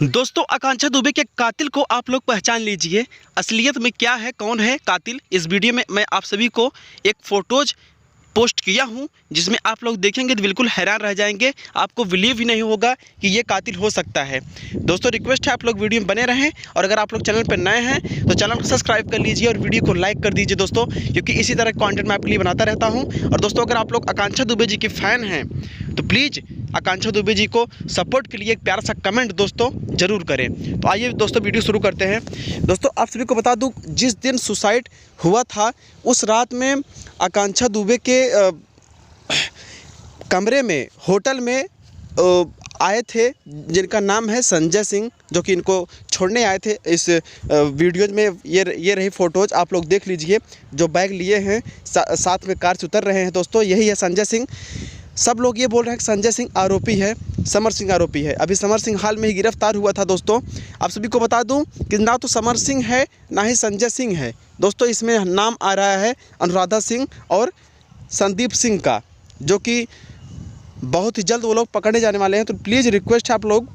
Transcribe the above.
दोस्तों, आकांक्षा दुबे के कातिल को आप लोग पहचान लीजिए। असलियत में क्या है, कौन है कातिल, इस वीडियो में मैं आप सभी को एक फ़ोटोज़ पोस्ट किया हूं, जिसमें आप लोग देखेंगे तो बिल्कुल हैरान रह जाएंगे। आपको बिलीव ही नहीं होगा कि ये कातिल हो सकता है। दोस्तों, रिक्वेस्ट है आप लोग वीडियो में बने रहें, और अगर आप लोग चैनल पर नए हैं तो चैनल को सब्सक्राइब कर लीजिए और वीडियो को लाइक कर दीजिए दोस्तों, क्योंकि इसी तरह कंटेंट मैं आपके लिए बनाता रहता हूँ। और दोस्तों, अगर आप लोग आकांक्षा दुबे जी के फ़ैन हैं तो प्लीज़ आकांक्षा दुबे जी को सपोर्ट के लिए एक प्यारा सा कमेंट दोस्तों ज़रूर करें। तो आइए दोस्तों वीडियो शुरू करते हैं। दोस्तों, आप सभी को बता दूं, जिस दिन सुसाइड हुआ था उस रात में आकांक्षा दुबे के कमरे में, होटल में आए थे जिनका नाम है संजय सिंह, जो कि इनको छोड़ने आए थे। इस वीडियो में ये रही फ़ोटोज़, आप लोग देख लीजिए। जो बैग लिए हैं साथ में कार से उतर रहे हैं दोस्तों, यही है संजय सिंह। सब लोग ये बोल रहे हैं कि संजय सिंह आरोपी है, समर सिंह आरोपी है। अभी समर सिंह हाल में ही गिरफ्तार हुआ था दोस्तों। आप सभी को बता दूं कि ना तो समर सिंह है ना ही संजय सिंह है दोस्तों। इसमें नाम आ रहा है अनुराधा सिंह और संदीप सिंह का, जो कि बहुत ही जल्द वो लोग पकड़े जाने वाले हैं। तो प्लीज़ रिक्वेस्ट है आप लोग